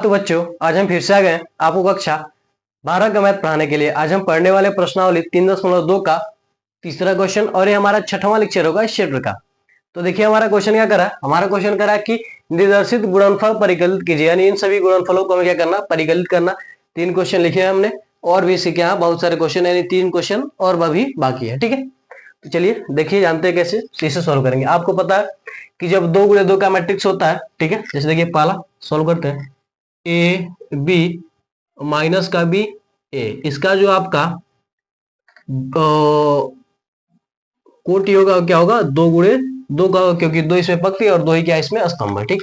तो बच्चों, आज हम फिर से आ गए आपको कक्षा 12 का मैथ पढ़ाने के लिए। आज हम पढ़ने वाले प्रश्नावली 3.2 का तीसरा क्वेश्चन और ये हमारा छठवां लेक्चर होगा इस चैप्टर का। तो देखिए हमारा क्वेश्चन क्या करा, हमारा क्वेश्चन करा कि निर्देशित गुणनफल परिकलित कीजिए, यानी इन सभी गुणनफलों को हमें क्या करना, परिकलित करना। 3 क्वेश्चन लिखे हैं हमने और भी इसके यहाँ बहुत सारे क्वेश्चन, यानी 3 क्वेश्चन और भी बाकी है। ठीक है, तो चलिए देखिए जानते हैं कैसे इसे सोल्व करेंगे। आपको पता है कि जब 2 गुणे 2 का मैट्रिक्स होता है, ठीक है, जैसे देखिए पहला सोल्व करते हैं, ए बी माइनस का बी ए, इसका जो आपका कोटि होगा क्या होगा, 2 गुणे 2 का, क्योंकि 2 इसमें पंक्ति और 2 ही क्या इसमें स्तंभ है। ठीक,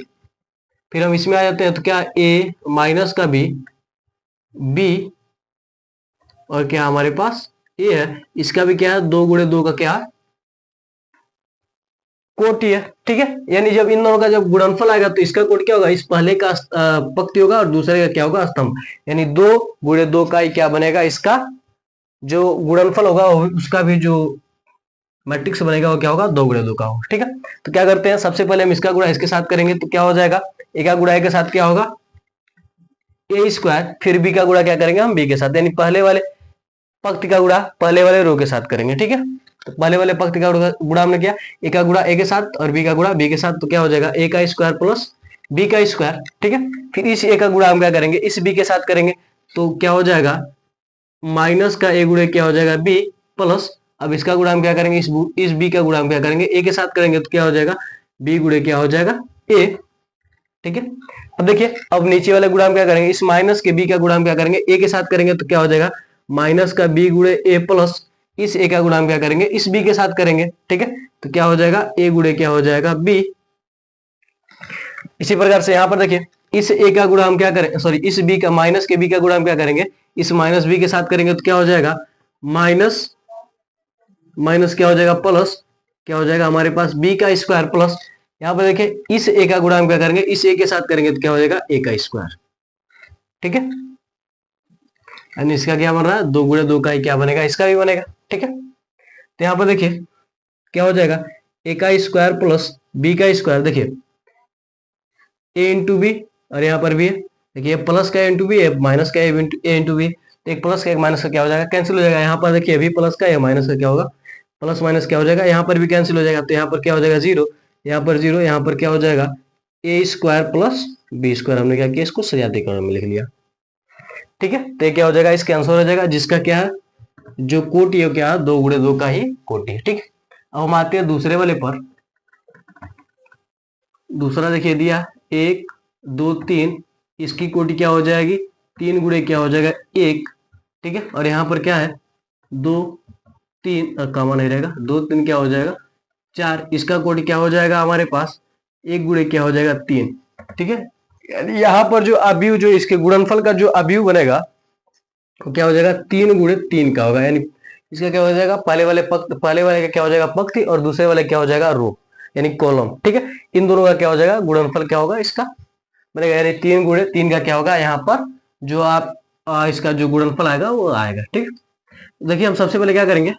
फिर हम इसमें आ जाते हैं तो क्या ए माइनस का बी, बी और क्या हमारे पास ए है, इसका भी क्या है 2 गुणे 2 का क्या है, कोटि है। ठीक है, यानी जब इन दोनों का जब गुणनफल आएगा तो इसका कोटि क्या होगा, इस पहले का पंक्ति होगा और दूसरे का क्या होगा, स्तंभ। यानी 2 गुणे 2 का ही क्या बनेगा, इसका जो गुणनफल होगा उसका भी जो मैट्रिक्स बनेगा वो क्या होगा, 2 गुणे 2 का होगा। ठीक है, तो क्या करते हैं, सबसे पहले हम इसका गुणा इसके साथ करेंगे तो क्या हो जाएगा, ए का गुणा ए के साथ क्या होगा, ए स्क्वायर, फिर बी का गुणा क्या करेंगे हम बी के साथ, यानी पहले वाले पंक्ति का गुणा पहले वाले रो के साथ करेंगे। ठीक है, तो पहले वाले पंक्ति का गुणा हमने किया, ए का गुणा ए के साथ और बी का गुणा बी के साथ, तो क्या हो जाएगा ए का स्क्वायर प्लस बी का स्क्वायर। ठीक है, फिर इस ए का गुणा हम क्या करेंगे, इस बी के साथ करेंगे तो क्या हो जाएगा, माइनस का ए गुणे क्या हो जाएगा बी प्लस, अब इसका गुणा हम क्या करेंगे, इस बी का गुणा हम क्या करेंगे ए के साथ करेंगे तो क्या हो जाएगा बी गुणे क्या हो जाएगा ए। ठीक है, अब देखिए अब नीचे वाले गुणा हम क्या करेंगे, इस माइनस के बी का गुणा हम क्या करेंगे ए के साथ करेंगे तो क्या हो जाएगा माइनस का बी गुणे ए प्लस, इस ए का गुणा हम क्या करेंगे इस बी के साथ करेंगे। ठीक है, तो क्या हो जाएगा ए गुणे क्या हो जाएगा बी। इसी प्रकार से यहाँ पर देखिए इस ए का गुणा हम क्या करें, सॉरी इस बी का माइनस के बी का गुणा हम क्या करेंगे, इस माइनस बी के साथ करेंगे तो क्या हो जाएगा माइनस माइनस क्या हो जाएगा प्लस, क्या हो जाएगा हमारे पास बी का स्क्वायर प्लस, यहाँ पर देखिए इस ए का गुणा हम क्या करेंगे इस ए के साथ करेंगे तो क्या हो जाएगा ए का स्क्वायर। ठीक है, यानी इसका क्या बन रहा है 2 गुणे 2 का ही क्या बनेगा, इसका भी बनेगा। ठीक है, तो यहाँ पर देखिए क्या हो जाएगा ए का स्क्वायर प्लस बी का स्क्वायर, देखिए ए इंटू बी और यहाँ पर भी है, देखिए प्लस का इंटू बी है, माइनस का ए इंटू बी, तो एक प्लस का एक माइनस का क्या हो जाएगा, कैंसिल हो जाएगा। यहाँ पर देखिए अभी प्लस का या माइनस का क्या होगा, प्लस माइनस क्या हो जाएगा, यहाँ पर भी कैंसिल हो जाएगा, तो यहाँ पर क्या हो जाएगा जीरो, यहाँ पर जीरो, यहाँ पर क्या हो जाएगा ए स्क्वायर प्लस बी स्क्वायर, हमने क्या किया इसको सजातीय क्रम में लिख लिया। ठीक है, तो क्या हो जाएगा इसका आंसर हो जाएगा, जिसका क्या है जो कोटि है क्या 2 गुणे 2 का ही कोटि है। ठीक है, अब हम आते हैं दूसरे वाले पर। दूसरा देखिए दिया 1 2 3, इसकी कोटि क्या हो जाएगी 3 गुणे क्या हो जाएगा 1। ठीक है, और यहाँ पर क्या है 2 3 कॉमन नहीं रहेगा, 2 3 क्या हो जाएगा 4, इसका कोटि क्या हो जाएगा हमारे पास 1 गुणे क्या हो जाएगा 3। ठीक है, यानी यहाँ पर जो अवयव जो इसके गुणनफल का जो अवयव बनेगा वो क्या हो जाएगा 3 गुणे 3 का होगा, यानी इसका क्या हो जाएगा पहले वाले का क्या हो जाएगा पंक्ति और दूसरे वाले क्या हो जाएगा रो, यानी कॉलम। ठीक है, इन दोनों का क्या हो जाएगा गुणनफल क्या होगा इसका बनेगा, यानी 3 गुणे 3 का क्या होगा यहाँ पर जो आप इसका जो गुणनफल आएगा वो आएगा। ठीक, देखिए हम सबसे पहले क्या करेंगे,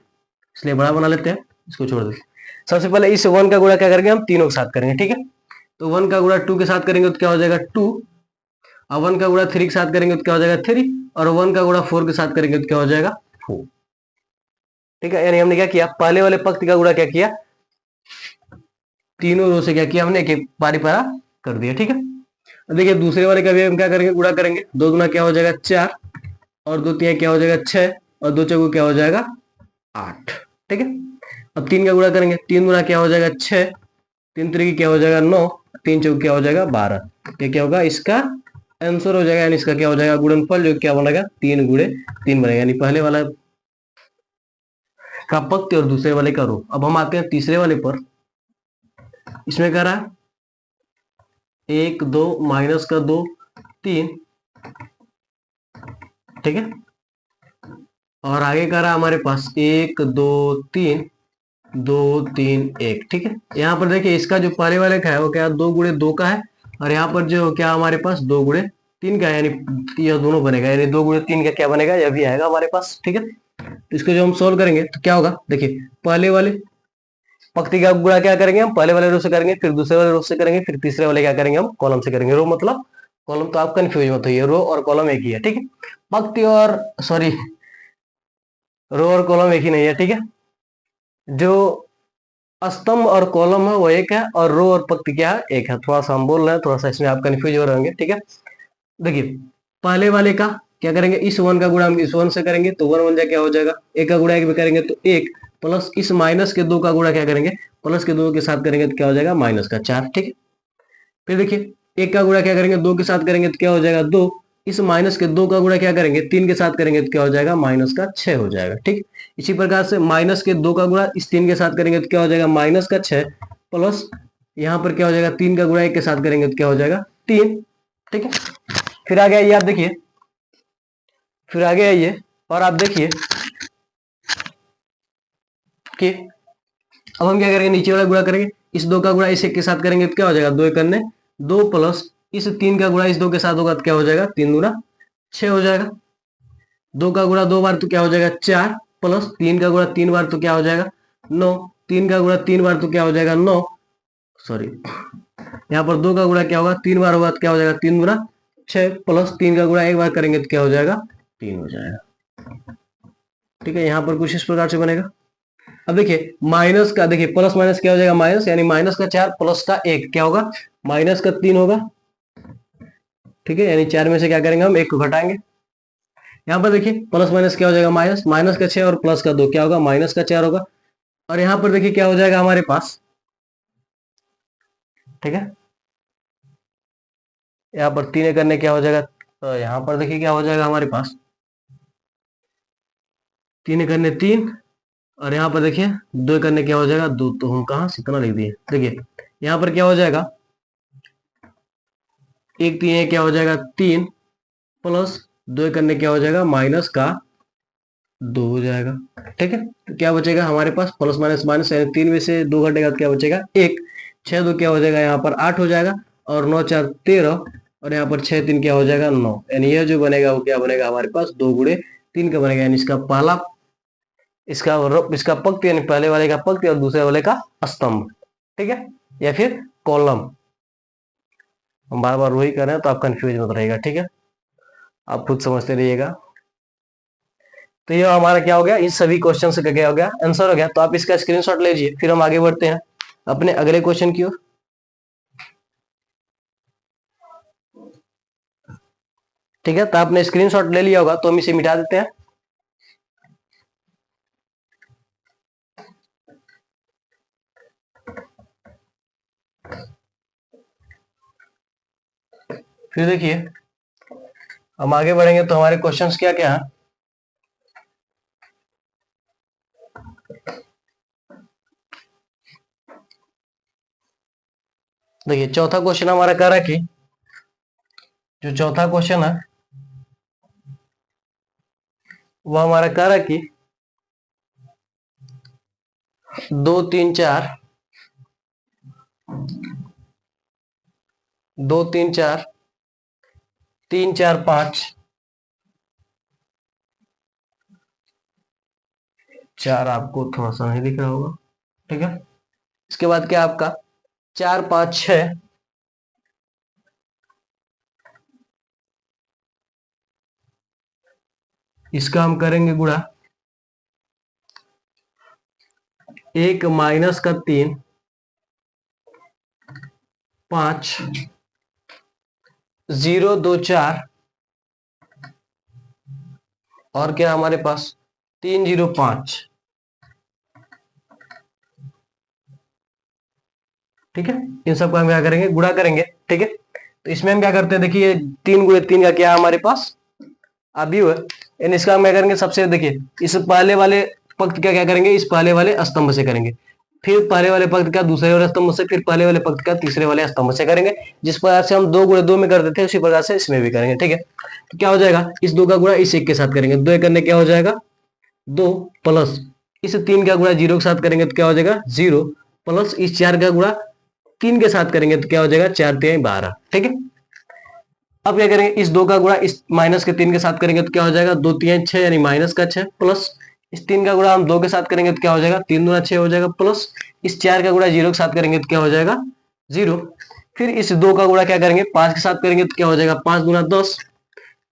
इसलिए बड़ा बना लेते हैं, इसको छोड़ देते। सबसे पहले इस 1 का गुणा क्या करेंगे हम तीनों के साथ करेंगे। ठीक है, तो 1 का गुणा 2 के साथ करेंगे तो क्या हो जाएगा 2, और 1 का गुणा 3 के साथ करेंगे तो क्या हो जाएगा 3, और 1 का गुणा 4 के साथ करेंगे तो क्या हो जाएगा 4। ठीक है, यानी हमने क्या किया पहले वाले पंक्ति का गुणा क्या किया, तीनों रो से क्या किया हमने एक पारी पारा कर दिया। ठीक है, देखिए दूसरे वाले का भी हम क्या करेंगे गुणा करेंगे, 2 गुना क्या हो जाएगा 4, और 2 3 क्या हो जाएगा 6, और 2 चौको क्या हो जाएगा 8। ठीक है, अब 3 का गुणा करेंगे, 3 गुना क्या हो जाएगा 6, 3 3 क्या हो जाएगा 9, 3 चौको क्या हो जाएगा 12। ये क्या होगा इसका आंसर हो जाएगा, यानी इसका क्या हो जाएगा गुणनफल जो क्या बनेगा 3 गुणे 3 बनेगा, यानी पहले वाला का पंक्ति और दूसरे वाले का रो। अब हम आते हैं तीसरे वाले पर। इसमें कह रहा है 1 2 माइनस का 2 3। ठीक है, और आगे कह रहा है हमारे पास 1 2 3 2 3 1। ठीक है, यहाँ पर देखिए इसका जो पहले वाले का है वो क्या 2 गुणे 2 का है, और यहाँ पर जो क्या हमारे पास 2 गुणे 3 का है, यानी यह दोनों बनेगा, यानी 2 गुणे 3 का क्या बनेगा यह भी आएगा हमारे पास। ठीक है, तो इसको जो हम सोल्व करेंगे तो क्या होगा, देखिए पहले वाले पंक्ति का गुणा क्या करेंगे हम पहले वाले रो से करेंगे, फिर दूसरे वाले रो से करेंगे, फिर तीसरे वाले क्या करेंगे हम कॉलम से करेंगे, रो मतलब कॉलम, तो आप कंफ्यूज मत होइए, रो और कॉलम एक ही है, ठीक है। पंक्ति और सॉरी, रो और कॉलम एक ही नहीं है, ठीक है। जो स्तंभ और कॉलम है वो एक है, और रो और पंक्ति क्या है, एक है। थोड़ा सा हम बोल रहे हैं, थोड़ा सा इसमें आप कंफ्यूज हो रहे होंगे, ठीक है। देखिए पहले वाले का क्या करेंगे, इस वन का गुणा हम इस वन से करेंगे तो वन वन जा क्या हो जाएगा, एक का गुणा एक में करेंगे तो एक, प्लस इस माइनस के दो का गुणा क्या करेंगे, प्लस के दो के साथ करेंगे तो क्या हो जाएगा, माइनस का चार, ठीक है। फिर देखिए एक का गुणा क्या करेंगे, दो के साथ करेंगे तो क्या हो जाएगा, दो, इस माइनस के दो का गुणा क्या करेंगे, तीन के साथ करेंगे तो क्या हो जाएगा, माइनस का छह हो जाएगा, ठीक। इसी प्रकार से माइनस के दो का गुणा इस तीन के साथ करेंगे तो क्या हो जाएगा, माइनस का छह, प्लस यहाँ पर क्या हो जाएगा, तीन का गुणा एक के साथ करेंगे तो क्या हो जाएगा, तीन, ठीक है। फिर आगे आइए, आप देखिए, फिर आगे आइए और आप देखिए कि अब हम क्या करेंगे, नीचे वाला गुणा करेंगे, इस दो का गुणा इस एक के साथ करेंगे तो क्या हो जाएगा, दो एक करने दो, प्लस इस तीन का गुणा इस दो के साथ होगा तो क्या हो जाएगा, तीन गुणा छह हो जाएगा। दो का गुणा दो बार तो क्या हो जाएगा, चार, प्लस तीन का गुणा तीन बार तो क्या हो जाएगा, नौ, तीन का गुणा तीन बार तो क्या हो जाएगा, नौ, सॉरी यहाँ पर दो का गुणा क्या होगा, तीन बार होगा तो क्या हो जाएगा, तीन गुणा छह, प्लस तीन का गुणा एक बार करेंगे तो क्या हो जाएगा, तीन हो जाएगा, ठीक है। यहाँ पर कुछ इस प्रकार से बनेगा। अब देखिए माइनस का, देखिए प्लस माइनस क्या हो जाएगा, माइनस, यानी माइनस का चार प्लस का एक क्या होगा, माइनस का तीन होगा, ठीक है। यानी चार में से क्या करेंगे, हम एक को घटाएंगे। यहाँ पर देखिए प्लस माइनस क्या हो जाएगा, माइनस, माइनस का छह और प्लस का दो क्या होगा, माइनस का चार होगा। और यहाँ पर देखिए क्या हो जाएगा हमारे पास, ठीक है, यहाँ पर तीन करने क्या हो जाएगा, तो यहाँ पर देखिए क्या हो जाएगा हमारे पास, तीन करने तीन, और यहाँ पर देखिए दो करने क्या हो जाएगा, दो, तो हम कहाँ से इतना लिख दिए, देखिए यहाँ पर क्या हो जाएगा, एक तीन क्या हो जाएगा, तीन, प्लस दो करने क्या हो जाएगा, माइनस का दो हो जाएगा, ठीक है। तो क्या बचेगा हमारे पास, प्लस माइनस माइनस, यानी तीन में से दो घटेगा तो क्या बचेगा, एक, छह दो क्या हो जाएगा, यहाँ पर आठ हो जाएगा, और नौ चार तेरह, और यहाँ पर छह तीन क्या हो जाएगा, नौ, यानी यह जो बनेगा वो क्या बनेगा हमारे पास, दो गुणे तीन का बनेगा, यानी इसका पहला, इसका पंक्ति, यानी पहले वाले का पंक्ति और दूसरे वाले का स्तंभ, ठीक है, या फिर कॉलम। हम बार बार वही कर रहे हैं तो आप कंफ्यूज मत रहेगा, ठीक है, आप खुद समझते रहिएगा। तो ये हमारा क्या हो गया, इस सभी क्वेश्चन का क्या हो गया, आंसर हो गया। तो आप इसका स्क्रीनशॉट लीजिए, फिर हम आगे बढ़ते हैं अपने अगले क्वेश्चन की ओर। ठीक है, तो आपने स्क्रीनशॉट ले लिया होगा, तो हम इसे मिटा देते हैं। फिर देखिए हम आगे बढ़ेंगे तो हमारे क्वेश्चंस क्या क्या है। देखिए चौथा क्वेश्चन हमारा कह रहा है कि, जो चौथा क्वेश्चन है वो हमारा कह रहा है कि दो तीन चार, दो तीन चार, तीन चार पांच, चार आपको थोड़ा सा नहीं दिख रहा होगा, ठीक है। इसके बाद क्या आपका चार पांच छह, इसका हम करेंगे गुणा, एक माइनस का तीन, पांच, जीरो दो चार, और क्या हमारे पास तीन जीरो पांच, ठीक है। इन सबको हम क्या करेंगे, गुणा करेंगे, ठीक है। तो इसमें हम क्या करते हैं, देखिए तीन गुणे तीन का क्या है हमारे पास, अवयव है। इसका हम क्या करेंगे, सबसे देखिए इस पहले वाले पंक्ति का क्या करेंगे, इस पहले वाले स्तंभ से करेंगे, फिर पहले वाले पंक्ति का दूसरे वाले स्तंभ से, फिर पहले वाले पंक्ति का तीसरे वाले स्तंभ से करेंगे। जिस प्रकार से हम दो गुणे दो में करते थे उसी प्रकार से इसमें भी करेंगे, ठीक है। तो क्या हो जाएगा, इस दो का गुणा इस एक के साथ करेंगे, दो एक करने क्या हो जाएगा, दो, प्लस इस तीन का गुणा जीरो के साथ करेंगे तो क्या हो जाएगा, जीरो, प्लस इस चार का गुणा तीन के साथ करेंगे तो क्या हो जाएगा, चार तीन बारह, ठीक है। अब क्या करेंगे, इस दो का गुणा इस माइनस के तीन के साथ करेंगे तो क्या हो जाएगा, दो तीन छह, यानी माइनस का छह, प्लस इस तीन का गुणा हम दो के साथ करेंगे तो क्या हो जाएगा, तीन दूना छह हो जाएगा, प्लस इस चार का गुणा जीरो के साथ करेंगे तो क्या हो जाएगा, जीरो। फिर इस 2 का गुणा क्या करेंगे 5 के साथ करेंगे तो क्या हो जाएगा 5 गुना 10।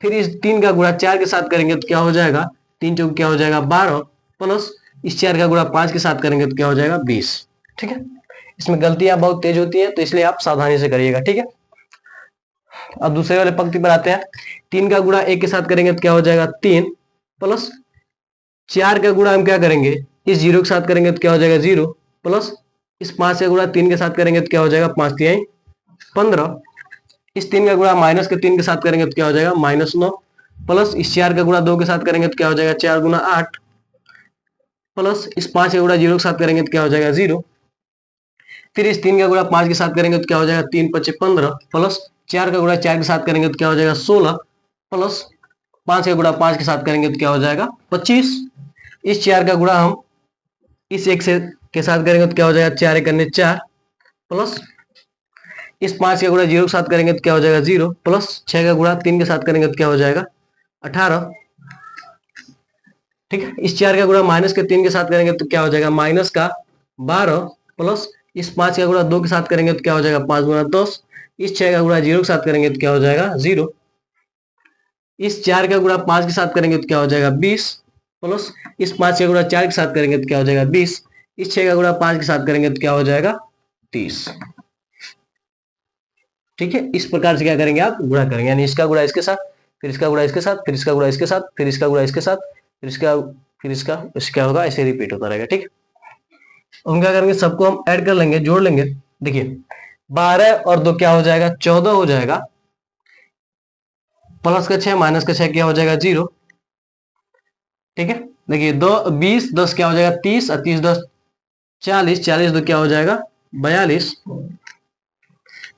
फिर इस 3 का गुणा 4 के साथ करेंगे तो क्या हो जाएगा 3 चौक क्या हो जाएगा 12, प्लस इस 4 का गुणा 5 के साथ करेंगे तो क्या हो जाएगा 20। ठीक है, इसमें गलतियां बहुत तेज होती हैं तो इसलिए आप सावधानी से करिएगा। ठीक है, अब दूसरे वाले पंक्ति पर आते हैं। 3 का गुणा 1 के साथ करेंगे तो क्या हो जाएगा 3, प्लस 4 का गुणा हम क्या करेंगे इस 0 के साथ करेंगे तो क्या हो जाएगा 0, प्लस इस 5 का गुणा 3 के साथ करेंगे तो क्या हो जाएगा 5 तिहाई 15। इस 3 का गुणा माइनस के 3 के साथ करेंगे तो क्या हो जाएगा -9, प्लस इस 4 का गुणा 2 के साथ करेंगे तो क्या हो जाएगा 4 गुना 8, प्लस इस 5 का गुणा 0 के साथ करेंगे तो क्या हो जाएगा 0। फिर इस 3 का गुणा 5 के साथ करेंगे तो क्या हो जाएगा 3 5 15, प्लस 4 का गुणा 4 के साथ करेंगे तो क्या हो जाएगा 16, प्लस 5 का गुणा 5 के साथ करेंगे तो क्या हो जाएगा 25। इस 4 का गुणा हम इस 1 से के साथ करेंगे तो क्या हो जाएगा 4 1 4, प्लस इस 5 का गुणा 0 के साथ करेंगे तो क्या हो जाएगा 0, प्लस 6 का गुणा 3 के साथ करेंगे तो क्या हो जाएगा 18। ठीक है, इस 4 का गुणा माइनस के 3 के साथ करेंगे तो क्या हो जाएगा माइनस का 12, प्लस इस 5 का गुणा 2 के साथ करेंगे तो क्या हो जाएगा 5 गुना 10। इस 6 का गुणा 0 के साथ करेंगे तो क्या हो जाएगा 0। इस 4 का गुणा 5 के साथ करेंगे तो क्या हो जाएगा 20, प्लस इस 5 का गुणा 4 के साथ करेंगे तो क्या हो जाएगा 20। इस 6 का गुणा 5 के साथ करेंगे तो क्या हो जाएगा 30। ठीक है, इस प्रकार से क्या करेंगे आप गुणा करेंगे, यानी इसका गुणा इसके साथ, फिर इसका गुणा इसके साथ, फिर इसका गुणा इसके साथ, फिर इसका गुणा इसके साथ, फिर इसका क्या होगा ऐसे रिपीट होता रहेगा। ठीक है, हम क्या करेंगे सबको हम ऐड कर लेंगे, जोड़ लेंगे। देखिए 12 और 2 क्या हो जाएगा 14 हो जाएगा, प्लस का 6 माइनस का 6 क्या हो जाएगा 0। ठीक है, देखिए 2 20 10 क्या हो जाएगा 30 और 30 10 40, 40 2 क्या हो जाएगा 42।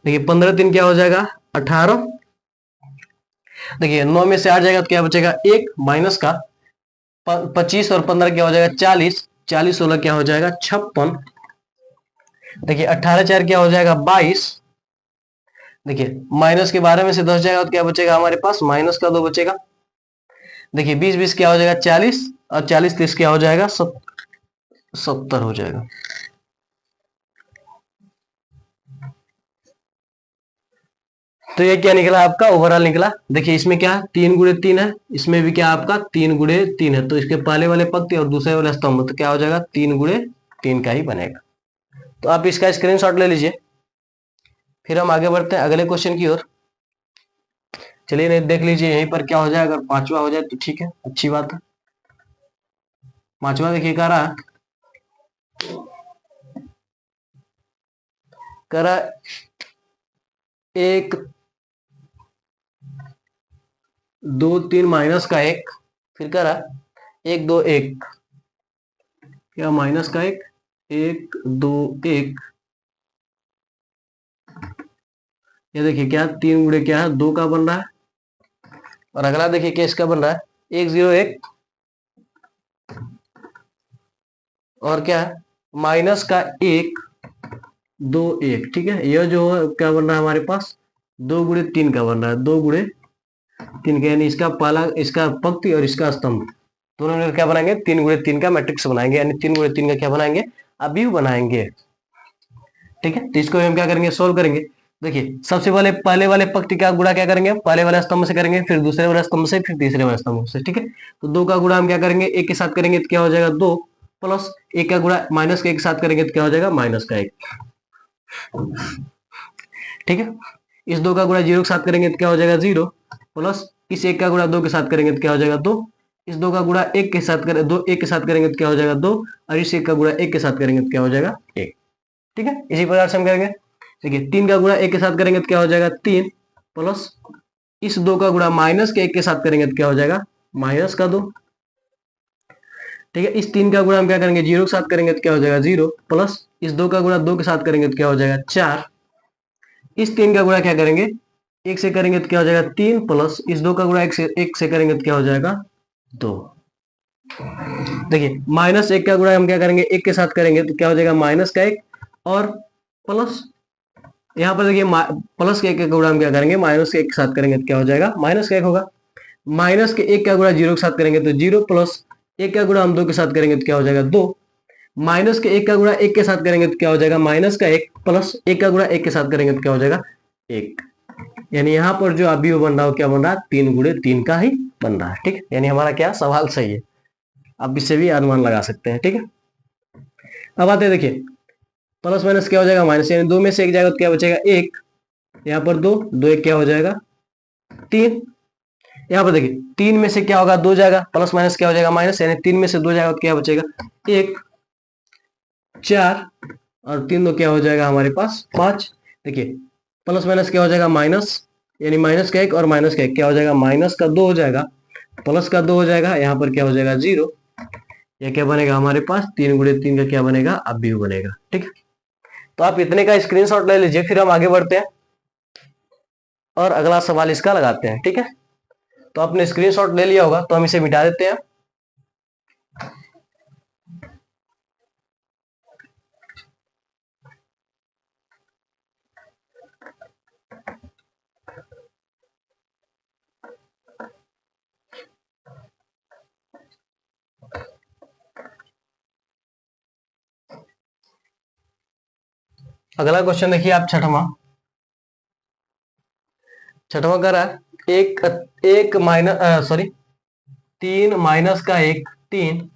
देखिए 15 3 क्या हो जाएगा 18। देखिए 9 में से 8 जाएगा तो क्या बचेगा 1, माइनस का 25 और 15 क्या हो जाएगा 40, 40 16 क्या हो जाएगा 56। देखिए 18 4 क्या हो जाएगा 22। देखिए माइनस के 12 में से 10 जाएगा तो क्या बचेगा हमारे पास माइनस का 2 बचेगा। देखिए 20 20 क्या हो जाएगा 40 और 40 30 क्या हो जाएगा 70 हो जाएगा। तो ये क्या निकला आपका ओवरऑल निकला। देखिए इसमें क्या 3 गुणे 3 है, इसमें भी क्या आपका 3 गुणे 3 है, तो इसके पहले वाले पंक्ति और दूसरे वाले स्तंभ तो क्या हो जाएगा 3 गुणे 3 का ही बनेगा। तो आप इसका स्क्रीनशॉट ले लीजिए, फिर हम आगे बढ़ते हैं अगले क्वेश्चन की ओर। चलिए नहीं देख लीजिए यहीं पर क्या हो जाए, अगर पांचवा हो जाए तो ठीक है, अच्छी बात है। पांचवा देखिए कह रहा 1 2 3 माइनस का 1, फिर कह रहा 1 2 1, क्या माइनस का 1 1 2 1। ये देखिए क्या 3 गुणे क्या है 2 का बन रहा है, और अगला देखिए क्या इसका बन रहा है 1 0 1, और क्या है माइनस का 1 2 1। ठीक है, यह जो है क्या बन रहा है हमारे पास 2 गुणे 3 का बन रहा है, 2 गुणे 3 का, यानी इसका पहला इसका पंक्ति और इसका स्तंभ दोनों मिलकर क्या बनाएंगे 3 गुणे 3 का मैट्रिक्स बनाएंगे, यानी 3 गुणे 3 का क्या बनाएंगे अवयव बनाएंगे। ठीक है, तो इसको हम क्या करेंगे सोल्व करेंगे। देखिए सबसे पहले वाले पंक्ति का गुणा क्या करेंगे पहले वाले स्तंभ से करेंगे, फिर दूसरे वाले स्तंभ से, फिर तीसरे वाले स्तंभ से। ठीक है, तो 2 का गुणा हम क्या करेंगे 1 के साथ करेंगे तो क्या हो जाएगा 2, प्लस 1 का गुणा माइनस का 1 के साथ करेंगे तो क्या हो जाएगा माइनस का 1। ठीक है, इस 2 का गुणा 0 के साथ करेंगे तो क्या हो जाएगा 0, प्लस इस 1 का गुणा 2 के साथ करेंगे तो क्या हो जाएगा 2। इस 2 का गुणा 1 के साथ करें 2 1 के साथ करेंगे तो क्या हो जाएगा 2, और इस 1 का गुणा 1 के साथ करेंगे तो क्या हो जाएगा 1। ठीक है, इसी प्रकार से हम करेंगे। देखिए 3 का गुणा 1 के साथ करेंगे तो क्या हो जाएगा 3, प्लस इस 2 का गुणा माइनस के 1 के साथ करेंगे तो क्या हो जाएगा माइनस का 2। ठीक है, इस 3 का गुणा हम क्या करेंगे 0 के साथ करेंगे तो क्या हो जाएगा 0, प्लस इस 2 का गुणा 2 के साथ करेंगे तो क्या हो जाएगा 4। इस 3 का गुणा क्या करेंगे 1 से करेंगे तो क्या हो जाएगा 3, प्लस इस 2 का गुणा 1 से करेंगे तो क्या हो जाएगा 2। देखिए माइनस 1 का गुणा हम क्या करेंगे 1 के साथ करेंगे तो क्या हो जाएगा माइनस का 1, और प्लस यहाँ पर देखिए प्लस के 1 का गुणा हम क्या करेंगे माइनस के 1 के साथ करेंगे तो क्या हो जाएगा माइनस का 1 होगा। माइनस के 1 का गुणा 0 के साथ करेंगे तो 0, प्लस 1 का गुणा हम 2 के साथ करेंगे तो क्या हो जाएगा 2, माइनस के 1 का गुणा 1 के साथ करेंगे तो क्या हो जाएगा, माइनस का 1 प्लस 1 का गुणा 1 के साथ करेंगे तो क्या हो जाएगा, 1। यानी यहाँ पर जो अवयव बन रहा है क्या बन रहा है, 3 गुणे 3 का ही बन रहा है। ठीक है, यानी हमारा क्या सवाल सही है। आप इससे भी अनुमान लगा सकते हैं। ठीक है, अब आते हैं, देखिए प्लस माइनस क्या हो जाएगा, माइनस, यानी 2 में से 1 जाएगा तो क्या बचेगा, 1। यहाँ पर 2, 2 1 क्या हो जाएगा, 3। यहाँ पर देखिए 3 में से क्या होगा, 2 जाएगा, प्लस माइनस क्या हो जाएगा, माइनस, यानी 3 में से 2 जाएगा तो क्या बचेगा, 1, 4 और 3 2 क्या हो जाएगा हमारे पास, 5। देखिए प्लस माइनस क्या हो जाएगा, माइनस, यानी माइनस का 1 और माइनस का 1 क्या हो जाएगा, माइनस का 2 हो जाएगा, प्लस का 2 हो जाएगा, यहाँ पर क्या हो जाएगा, 0। यह क्या बनेगा हमारे पास, 3 गुणे 3 का क्या बनेगा, अवयव बनेगा। ठीक है, तो आप इतने का स्क्रीनशॉट ले लीजिए, फिर हम आगे बढ़ते हैं और अगला सवाल इसका लगाते हैं। ठीक है, तो आपने स्क्रीनशॉट ले लिया होगा तो हम इसे मिटा देते हैं। अगला क्वेश्चन देखिए आप, छठवां कर रहा है, एक माइनस, सॉरी 3 माइनस का 1 3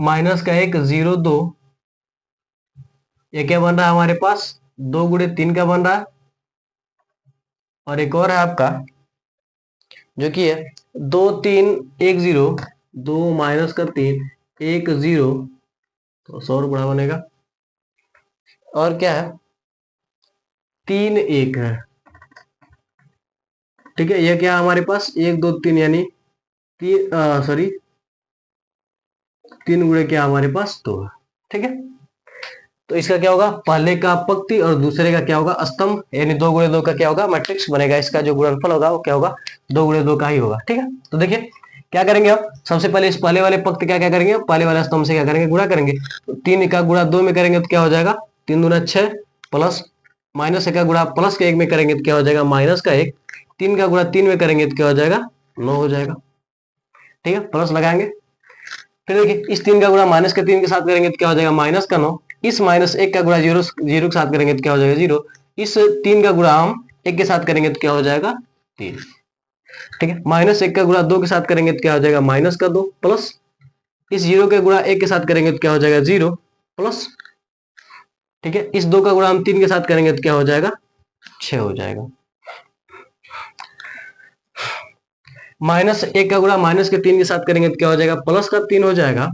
माइनस का 1 0 2। ये क्या बन रहा है हमारे पास, 2 गुणे 3 का बन रहा है। और एक और है आपका जो कि है 2 3 1 0, 2 माइनस का 3 1 0, तो 100 बड़ा बनेगा। और क्या है, 3 1 है। ठीक है, यह क्या है हमारे पास, 1 2 3, यानी 3 गुणे क्या हमारे पास 2 है। ठीक है, तो इसका क्या होगा, पहले का पंक्ति और दूसरे का क्या होगा, स्तंभ, यानी 2 गुणे 2 का क्या होगा, मैट्रिक्स बनेगा। इसका जो गुणनफल होगा वो क्या होगा, 2 गुणे 2 का ही होगा। ठीक है, तो देखिए क्या करेंगे आप, सबसे पहले इस पहले वाले पंक्ति क्या क्या करेंगे, पहले वाले स्तंभ से क्या करेंगे, गुणा करेंगे। तो 3 का गुणा 2 में करेंगे तो क्या हो जाएगा, 3 दूना 6, प्लस माइनस 1 का गुणा प्लस के 1 में करेंगे तो क्या हो जाएगा, माइनस का 1। 3 का गुणा 3 में करेंगे तो क्या हो जाएगा, 9 हो जाएगा। ठीक है, प्लस लगाएंगे। फिर देखिए इस 3 का गुणा माइनस के 3 के साथ करेंगे तो क्या हो जाएगा, माइनस का 9। इस माइनस 1 का गुणा 0 0 के साथ करेंगे तो क्या हो जाएगा, 0। इस 3 का गुणा हम 1 के साथ करेंगे तो क्या हो जाएगा, 3। ठीक है, माइनस 1 का गुणा 2 के साथ करेंगे तो क्या हो जाएगा, माइनस का 2, प्लस इस 0 के गुणा 1 के साथ करेंगे तो क्या हो जाएगा, 0 प्लस। ठीक है, इस 2 का गुणा हम 3 के साथ करेंगे तो क्या हो जाएगा, 6 हो जाएगा। माइनस 1 का गुणा माइनस के 3 के साथ करेंगे तो क्या हो जाएगा, प्लस का 3 हो जाएगा।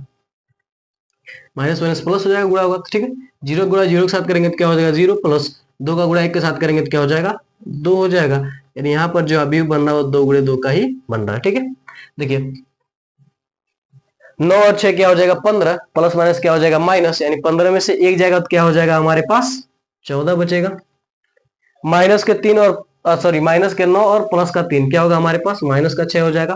माइनस माइनस प्लस हो जाएगा, गुणा होगा। ठीक है, 0 गुणा 0 के साथ करेंगे तो क्या हो जाएगा, 0 प्लस 2 का गुणा 1 के साथ करेंगे तो क्या हो जाएगा, 2 हो जाएगा। यानी यहाँ पर जो अवयव बन रहा है वो 2 गुणे 2 का ही बन रहा है। ठीक है, देखिए 9 और 6 क्या हो जाएगा, 15, प्लस माइनस क्या हो जाएगा, माइनस, यानी 15 में से 1 जाएगा तो क्या हो जाएगा हमारे पास, 14 बचेगा। माइनस के 3 और सॉरी माइनस के 9 और प्लस का 3 क्या होगा हमारे पास, माइनस का 6 हो जाएगा।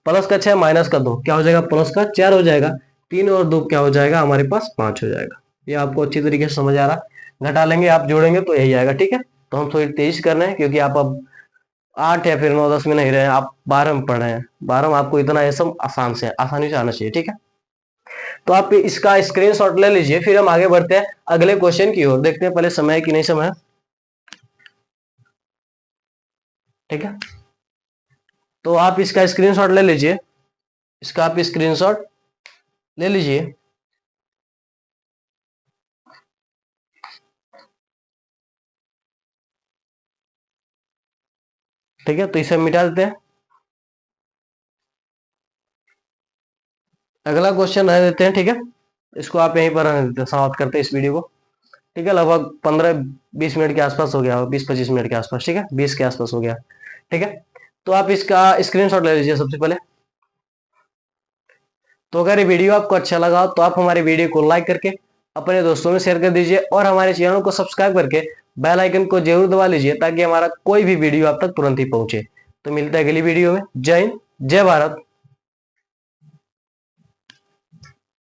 प्लस का 6 माइनस का 2 क्या हो जाएगा, प्लस का 4 हो जाएगा। 3 और 2 क्या हो जाएगा हमारे पास, 5 हो जाएगा। ये आपको अच्छी तरीके से समझ आ रहा। घटा लेंगे, आप जोड़ेंगे तो यही आएगा। ठीक है, तो हम थोड़ी तेज कर रहे हैं क्योंकि आप अब 8 या फिर 9 10 में नहीं रहे हैं, आप 12 में पढ़ रहे हैं। 12 में आपको इतना ये सब आसानी से आना चाहिए। ठीक है, तो आप इसका स्क्रीनशॉट ले लीजिए, फिर हम आगे बढ़ते हैं अगले क्वेश्चन की ओर। देखते हैं पहले समय है कि नहीं समय। ठीक है, तो आप इसका स्क्रीनशॉट ले लीजिए, इसका आप स्क्रीनशॉट ले लीजिए। ठीक है, तो इसे मिटा देते हैं। अगला क्वेश्चन रह देते हैं। ठीक है, इसको आप यहीं पर रहने देते हैं, समाप्त करते हैं इस वीडियो को। ठीक है, लगभग 15-20 मिनट के आसपास हो गया, 20-25 मिनट के आसपास। ठीक है, 20 के आसपास हो गया। ठीक है, तो आप इसका स्क्रीनशॉट ले लीजिए सबसे पहले। तो अगर ये वीडियो आपको अच्छा लगा तो आप हमारे वीडियो को लाइक करके अपने दोस्तों में शेयर कर दीजिए और हमारे चैनल को सब्सक्राइब करके बेल आइकन को जरूर दबा लीजिए ताकि हमारा कोई भी वीडियो आप तक तुरंत ही पहुंचे। तो मिलते हैं अगली वीडियो में। जय हिंद, जय भारत।